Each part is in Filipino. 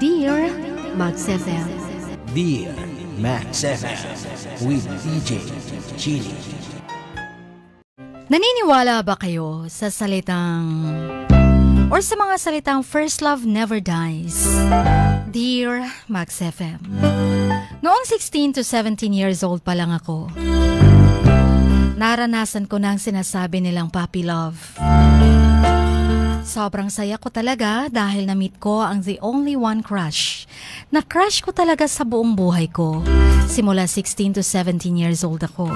Dear Max FM. Dear Max FM with DJ Chini. Naniniwala ba kayo sa salitang or sa mga salitang first love never dies? Dear Max FM. Noong 16 to 17 years old pa lang ako, naranasan ko na ang sinasabi nilang puppy love. Sobrang saya ko talaga dahil na-meet ko ang the only one crush. Na-crush ko talaga sa buong buhay ko. Simula 16 to 17 years old ako.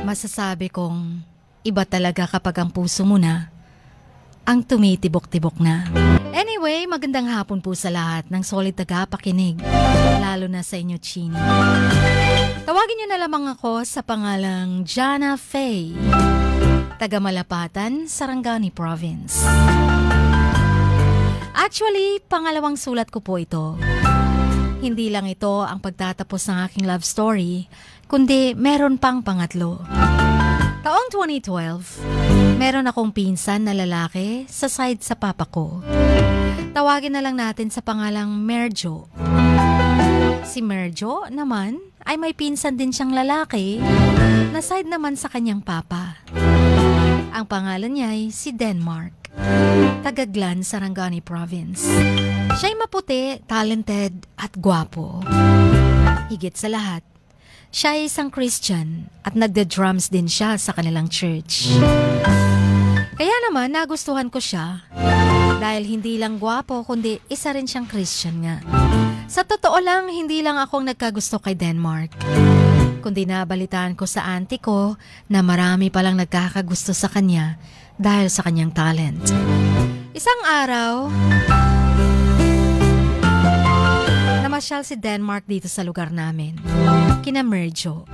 Masasabi kong iba talaga kapag ang puso mo na ang tumitibok-tibok na. Anyway, magandang hapon po sa lahat ng solid tagapakinig. Lalo na sa inyo, Chini. Tawagin niyo na lamang ako sa pangalang Jana Faye. Taga Malapatan, Sarangani Province. Actually, pangalawang sulat ko po ito. Hindi lang ito ang pagtatapos ng aking love story, kundi meron pang pangatlo. Taong 2012, meron akong pinsan na lalaki sa side sa papa ko. Tawagin na lang natin sa pangalang Merjo. Si Merjo naman ay may pinsan din siyang lalaki na side naman sa kanyang papa. Ang pangalan niya ay si Denmark, taga Glan, Sarangani Province. Siya'y maputi, talented at gwapo. Higit sa lahat, siya ay isang Christian at nagda-drums din siya sa kanilang church. Kaya naman nagustuhan ko siya dahil hindi lang gwapo kundi isa rin siyang Christian nga. Sa totoo lang, hindi lang akong nagkagusto kay Denmark, kundi nabalitaan ko sa auntie ko na marami palang nagkakagusto sa kanya dahil sa kanyang talent. Isang araw, namasyal si Denmark dito sa lugar namin, kina Merjo.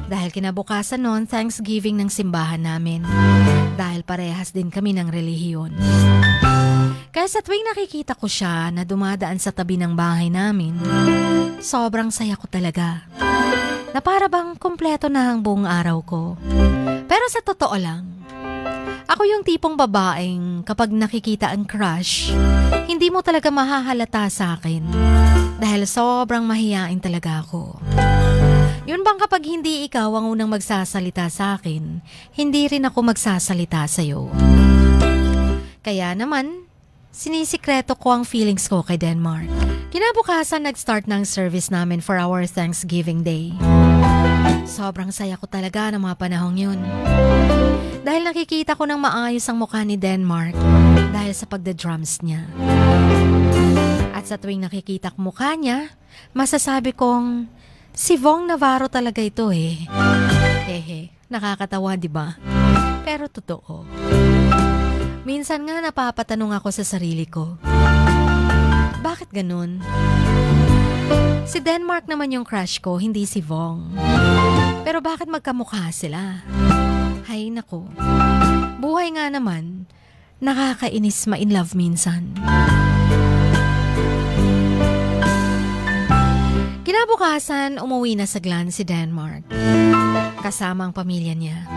Dahil kinabukasan noon, Thanksgiving ng simbahan namin. Dahil parehas din kami ng relihiyon. Kaya sa tuwing nakikita ko siya na dumadaan sa tabi ng bahay namin, sobrang saya ko talaga. Na para bang kumpleto na ang buong araw ko. Pero sa totoo lang, ako yung tipong babaeng kapag nakikita ang crush, hindi mo talaga mahahalata sa akin. Dahil sobrang mahiyain talaga ako. Yun bang kapag hindi ikaw ang unang magsasalita sa akin, hindi rin ako magsasalita sa'yo. Kaya naman, sinisikreto ko ang feelings ko kay Denmark. Kinabukasan, nag-start ng service namin for our Thanksgiving Day. Sobrang saya ko talaga ng mga panahong yun. Dahil nakikita ko ng maayos ang mukha ni Denmark dahil sa pagda-drums niya. At sa tuwing nakikita ko mukha niya, masasabi kong, si Vong Navarro talaga ito eh. Hehe, nakakatawa diba? Pero totoo. Minsan nga napapatanong ako sa sarili ko, bakit ganun? Si Denmark naman yung crush ko, hindi si Vong. Pero bakit magkamukha sila? Hay nako. Buhay nga naman, nakakainis ma-inlove minsan. Kinabukasan, umuwi na sa Glan si Denmark. Kasama ang pamilya niya.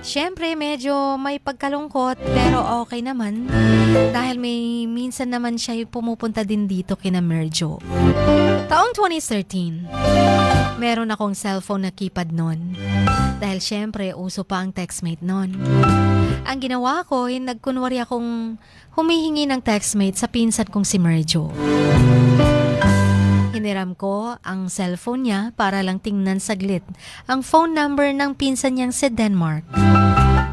Siyempre, medyo may pagkalungkot pero okay naman dahil may minsan naman siya pumupunta din dito kina Merjo. Taong 2013, meron akong cellphone na keypad nun dahil siyempre uso pa ang textmate nun. Ang ginawa ko ay nagkunwari akong humihingi ng textmate sa pinsan kong si Merjo. Hiniram ko ang cellphone niya para lang tingnan saglit ang phone number ng pinsan niyang si Denmark.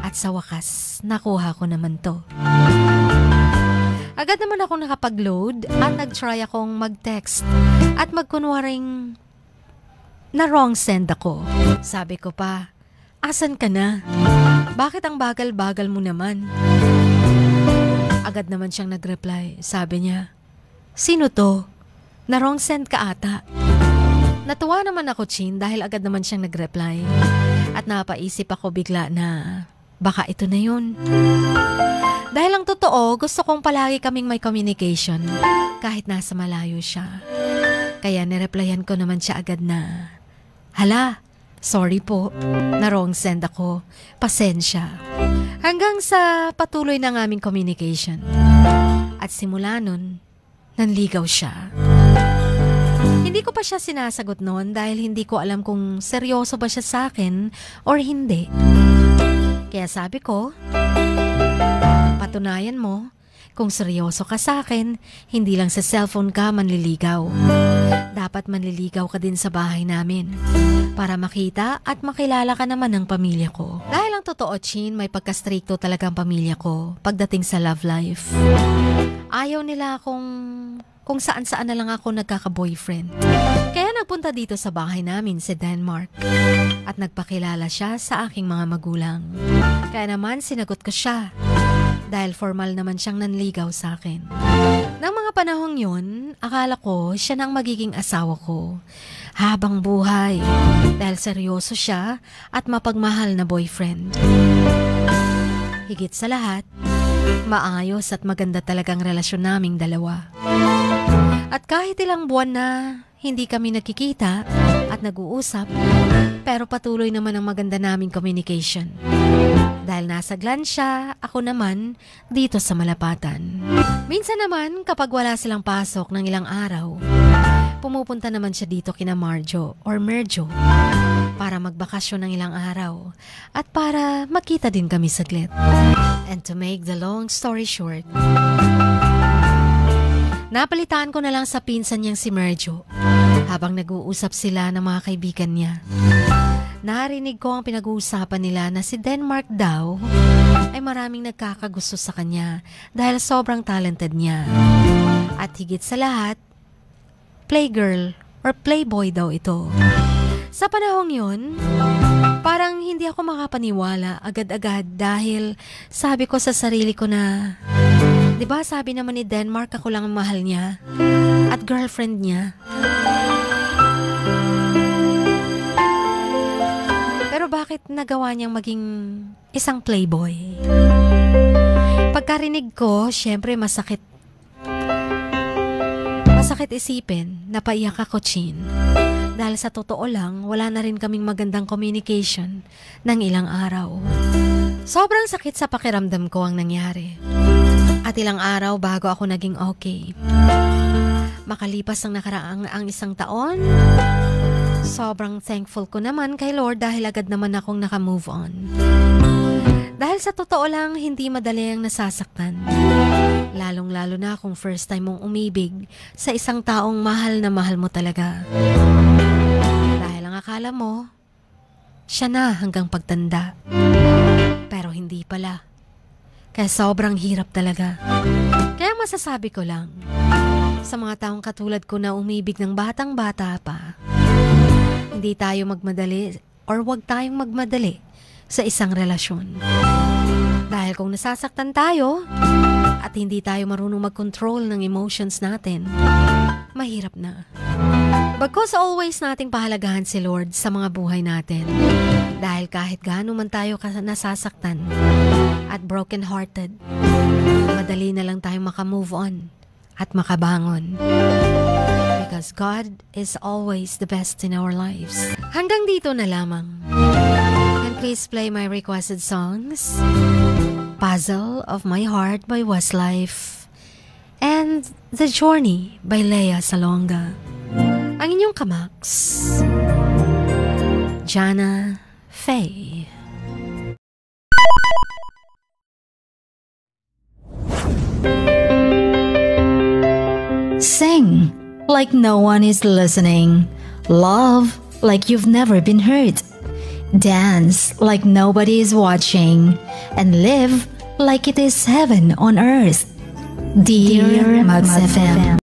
At sa wakas, nakuha ko naman to. Agad naman ako nakapag-load at nag-try akong mag-text at magkunwaring na wrong send ako. Sabi ko pa, asan ka na? Bakit ang bagal-bagal mo naman? Agad naman siyang nag-reply. Sabi niya, sino to? Na wrong send ka ata. Natuwa naman ako, Chin, dahil agad naman siyang nag-reply. At napaisip ako bigla na baka ito na yun. Dahil ang totoo, gusto kong palagi kaming may communication kahit nasa malayo siya. Kaya nireplyan ko naman siya agad na, hala, sorry po, na wrong send ako. Pasensya. Hanggang sa patuloy ng aming communication. At simula nun, nanligaw siya. Hindi ko pa siya sinasagot noon dahil hindi ko alam kung seryoso ba siya sa akin or hindi. Kaya sabi ko, patunayan mo kung seryoso ka sa akin, hindi lang sa cellphone ka manliligaw. Dapat manliligaw ka din sa bahay namin para makita at makilala ka naman ng pamilya ko. Dahil ang totoo, Chin, may pagka-stricto talaga ang pamilya ko pagdating sa love life. Ayaw nila kung saan-saan na lang ako nagkaka-boyfriend. Kaya nagpunta dito sa bahay namin sa Denmark at nagpakilala siya sa aking mga magulang. Kaya naman sinagot ko siya dahil formal naman siyang nanligaw sa akin. Nang mga panahong yun, akala ko siya na ang magiging asawa ko habang buhay dahil seryoso siya at mapagmahal na boyfriend. Higit sa lahat, maayos at maganda talagang relasyon naming dalawa. At kahit ilang buwan na hindi kami nagkikita at nag-uusap, pero patuloy naman ang maganda naming communication. Dahil nasa Glan siya, ako naman dito sa Malapatan. Minsan naman kapag wala silang pasok ng ilang araw, pumupunta naman siya dito kina Marjo or Merjo para magbakasyon ng ilang araw at para makita din kami saglit. And to make the long story short, napalitaan ko na lang sa pinsan niyang si Merjo habang nag-uusap sila ng mga kaibigan niya. Narinig ko ang pinag-uusapan nila na si Denmark daw ay maraming nagkakagusto sa kanya dahil sobrang talented niya. At higit sa lahat, playgirl or playboy daw ito. Sa panahong yun, parang hindi ako makapaniwala agad-agad dahil sabi ko sa sarili ko na, diba sabi naman ni Denmark ako lang ang mahal niya at girlfriend niya. Pero bakit nagawa niyang maging isang playboy? Pagkarinig ko, syempre masakit isipin, napaiyak ako, Chin. Dahil sa totoo lang, wala na rin kaming magandang communication ng ilang araw. Sobrang sakit sa pakiramdam ko ang nangyari. At ilang araw bago ako naging okay. Makalipas ang nakaraang isang taon, sobrang thankful ko naman kay Lord dahil agad naman akong naka-move on. Dahil sa totoo lang, hindi madali ang nasasaktan. Lalong-lalo na kung first time mong umibig sa isang taong mahal na mahal mo talaga. Dahil ang akala mo, siya na hanggang pagtanda. Pero hindi pala. Kaya sobrang hirap talaga. Kaya masasabi ko lang, sa mga taong katulad ko na umibig ng batang-bata pa, hindi tayo magmadali or huwag tayong magmadali sa isang relasyon. Dahil kung nasasaktan tayo at hindi tayo marunong mag-control ng emotions natin, mahirap na. Bagkus always nating pahalagahan si Lord sa mga buhay natin. Dahil kahit gaano man tayo nasasaktan at broken-hearted, madali na lang tayong makamove on at makabangon. Because God is always the best in our lives. Hanggang dito na lamang. And please play my requested songs. Puzzle of My Heart by Westlife and The Journey by Lea Salonga. Ang inyong kamaks, Jana Faye. Sing like no one is listening. Love like you've never been hurt. Dance like nobody is watching. And live like it is heaven on earth. Dear Max FM.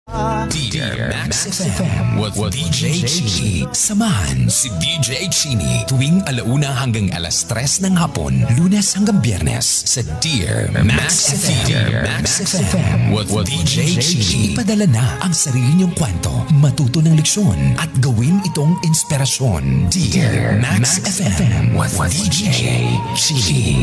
Dear Max FM with DJ Chini. Samahan si DJ Chini tuwing 1:00 hanggang 3:00 ng hapon, Lunes hanggang Biyernes sa Dear Max FM. Dear Max FM with DJ Chini. Ipadala na ang sarili niyong kwento, matuto ng leksyon at gawin itong inspirasyon. Dear Max FM with DJ Chini.